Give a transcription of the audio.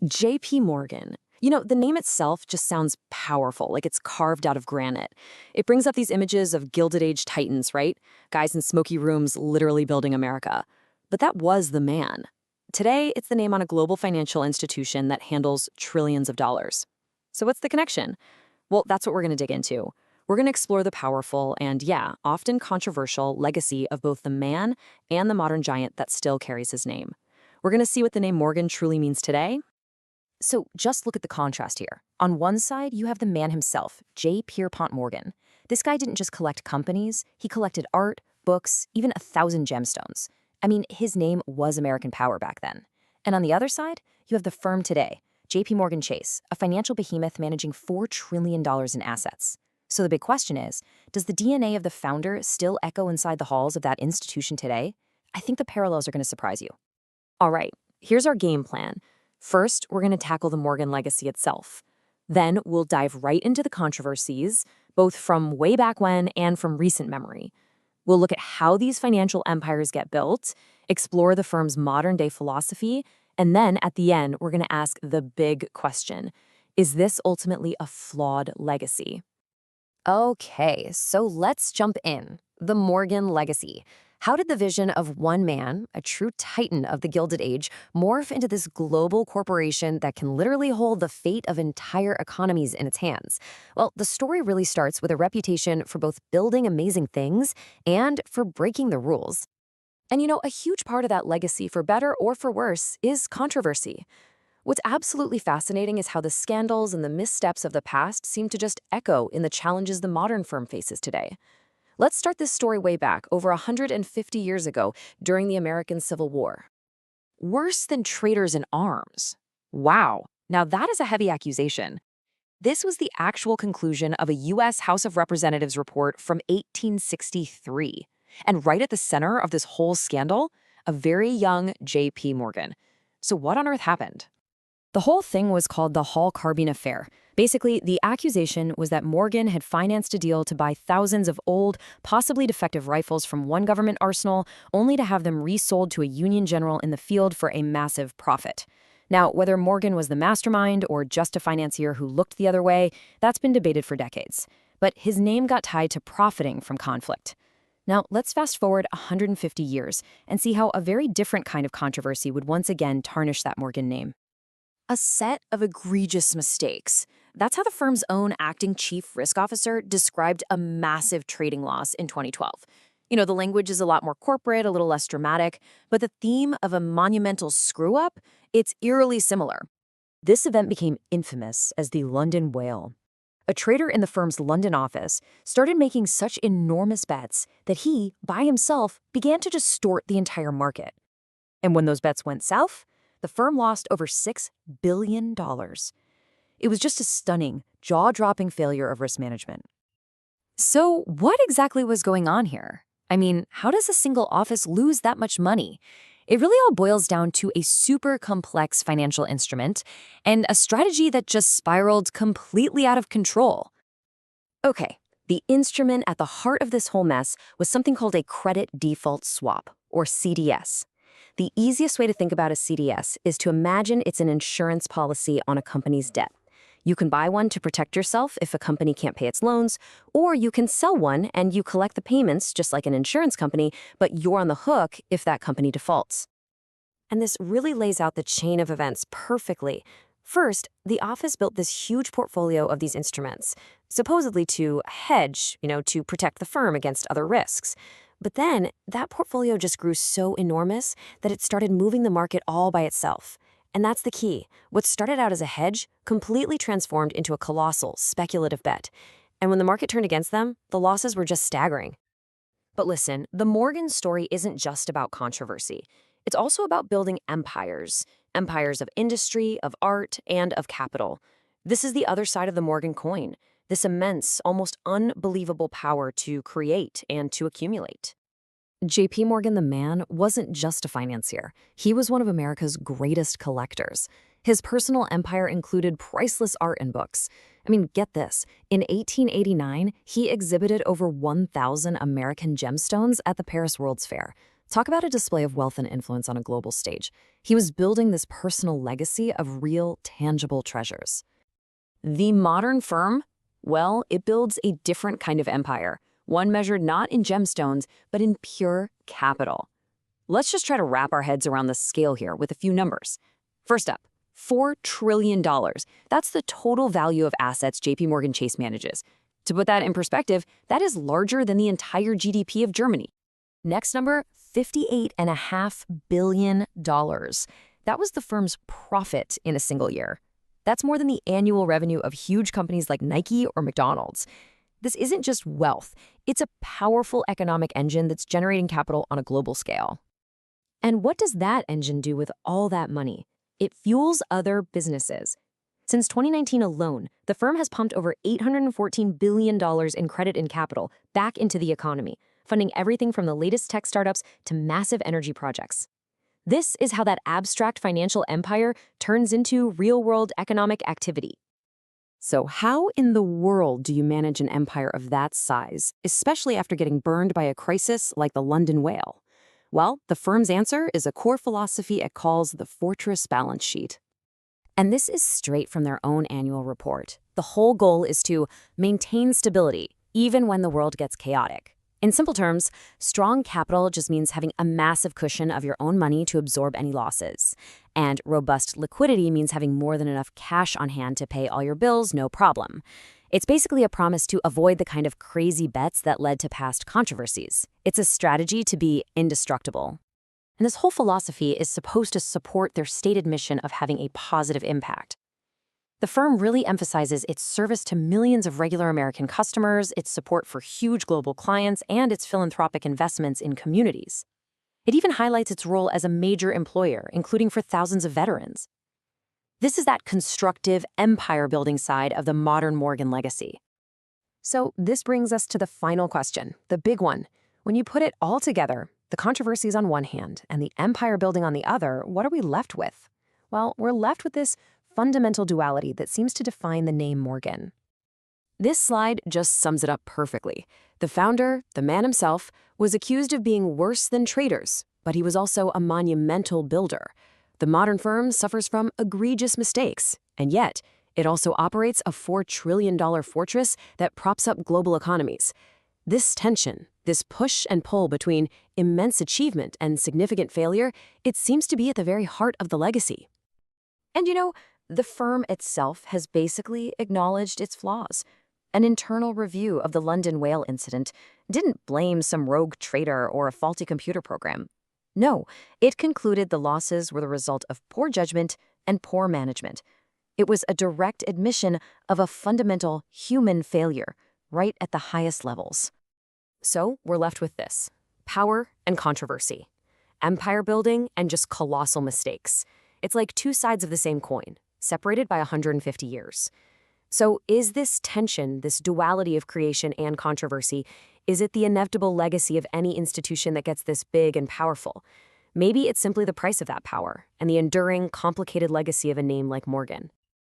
JP Morgan. The name itself just sounds powerful, like it's carved out of granite. It brings up these images of Gilded Age titans, right? Guys in smoky rooms literally building America. But that was the man. Today, it's the name on a global financial institution that handles trillions of dollars. So what's the connection? Well, that's what we're going to dig into. We're going to explore the powerful and, yeah, often controversial legacy of both the man and the modern giant that still carries his name. We're going to see what the name Morgan truly means today. So just look at the contrast here. On one side, you have the man himself, J. Pierpont Morgan. This guy didn't just collect companies, he collected art, books, even 1,000 gemstones. I mean, his name was American power back then. And on the other side, you have the firm today, JPMorgan Chase, a financial behemoth managing $4 trillion in assets. So the big question is, does the DNA of the founder still echo inside the halls of that institution today? I think the parallels are going to surprise you. All right, here's our game plan. First, we're going to tackle the Morgan legacy itself. Then we'll dive right into the controversies, both from way back when and from recent memory. We'll look at how these financial empires get built, explore the firm's modern-day philosophy, and then at the end, we're going to ask the big question. Is this ultimately a flawed legacy? Okay, so let's jump in. The Morgan legacy. How did the vision of one man, a true titan of the Gilded Age, morph into this global corporation that can literally hold the fate of entire economies in its hands? Well, the story really starts with a reputation for both building amazing things and for breaking the rules. And a huge part of that legacy, for better or for worse, is controversy. What's absolutely fascinating is how the scandals and the missteps of the past seem to just echo in the challenges the modern firm faces today. Let's start this story way back, over 150 years ago, during the American Civil War. Worse than traitors in arms. Wow, now that is a heavy accusation. This was the actual conclusion of a U.S. House of Representatives report from 1863. And right at the center of this whole scandal, a very young J.P. Morgan. So what on earth happened? The whole thing was called the Hall Carbine Affair. Basically, the accusation was that Morgan had financed a deal to buy thousands of old, possibly defective rifles from one government arsenal, only to have them resold to a Union general in the field for a massive profit. Now, whether Morgan was the mastermind or just a financier who looked the other way, that's been debated for decades. But his name got tied to profiting from conflict. Now, let's fast forward 150 years and see how a very different kind of controversy would once again tarnish that Morgan name. A set of egregious mistakes. That's how the firm's own acting chief risk officer described a massive trading loss in 2012. The language is a lot more corporate, a little less dramatic, but the theme of a monumental screw-up, it's eerily similar. This event became infamous as the London Whale. A trader in the firm's London office started making such enormous bets that he, by himself, began to distort the entire market. And when those bets went south, the firm lost over $6 billion. It was just a stunning, jaw-dropping failure of risk management. So what exactly was going on here? I mean, how does a single office lose that much money? It really all boils down to a super complex financial instrument and a strategy that just spiraled completely out of control. Okay, the instrument at the heart of this whole mess was something called a credit default swap, or CDS. The easiest way to think about a CDS is to imagine it's an insurance policy on a company's debt. You can buy one to protect yourself if a company can't pay its loans, or you can sell one and you collect the payments just like an insurance company, but you're on the hook if that company defaults. And this really lays out the chain of events perfectly. First, the office built this huge portfolio of these instruments, supposedly to hedge, to protect the firm against other risks. But then, that portfolio just grew so enormous that it started moving the market all by itself. And that's the key. What started out as a hedge completely transformed into a colossal, speculative bet. And when the market turned against them, the losses were just staggering. But listen, the Morgan story isn't just about controversy. It's also about building empires. Empires of industry, of art, and of capital. This is the other side of the Morgan coin. This immense, almost unbelievable power to create and to accumulate. J.P. Morgan the man wasn't just a financier. He was one of America's greatest collectors. His personal empire included priceless art and books. I mean, get this. In 1889, he exhibited over 1,000 American gemstones at the Paris World's Fair. Talk about a display of wealth and influence on a global stage. He was building this personal legacy of real, tangible treasures. The modern firm, well, it builds a different kind of empire, one measured not in gemstones, but in pure capital. Let's just try to wrap our heads around the scale here with a few numbers. First up, $4 trillion. That's the total value of assets JPMorgan Chase manages. To put that in perspective, that is larger than the entire GDP of Germany. Next number, $58.5 billion. That was the firm's profit in a single year. That's more than the annual revenue of huge companies like Nike or McDonald's. This isn't just wealth, it's a powerful economic engine that's generating capital on a global scale. And what does that engine do with all that money? It fuels other businesses. Since 2019 alone, the firm has pumped over $814 billion in credit and capital back into the economy, funding everything from the latest tech startups to massive energy projects. This is how that abstract financial empire turns into real-world economic activity. So how in the world do you manage an empire of that size, especially after getting burned by a crisis like the London whale? Well, the firm's answer is a core philosophy it calls the fortress balance sheet. And this is straight from their own annual report. The whole goal is to maintain stability, even when the world gets chaotic. In simple terms, strong capital just means having a massive cushion of your own money to absorb any losses. And robust liquidity means having more than enough cash on hand to pay all your bills, no problem. It's basically a promise to avoid the kind of crazy bets that led to past controversies. It's a strategy to be indestructible. And this whole philosophy is supposed to support their stated mission of having a positive impact. The firm really emphasizes its service to millions of regular American customers, its support for huge global clients, and its philanthropic investments in communities. It even highlights its role as a major employer, including for thousands of veterans. This is that constructive, empire-building side of the modern Morgan legacy. So this brings us to the final question, the big one. When you put it all together, the controversies on one hand and the empire building on the other, what are we left with? Well, we're left with this fundamental duality that seems to define the name Morgan. This slide just sums it up perfectly. The founder, the man himself, was accused of being worse than traitors, but he was also a monumental builder. The modern firm suffers from egregious mistakes, and yet it also operates a $4 trillion fortress that props up global economies. This tension, this push and pull between immense achievement and significant failure, it seems to be at the very heart of the legacy. And the firm itself has basically acknowledged its flaws. An internal review of the London whale incident didn't blame some rogue traitor or a faulty computer program. No, it concluded the losses were the result of poor judgment and poor management. It was a direct admission of a fundamental human failure, right at the highest levels. So we're left with this: power and controversy, empire building and just colossal mistakes. It's like two sides of the same coin, separated by 150 years. So is this tension, this duality of creation and controversy, is it the inevitable legacy of any institution that gets this big and powerful? Maybe it's simply the price of that power and the enduring, complicated legacy of a name like Morgan.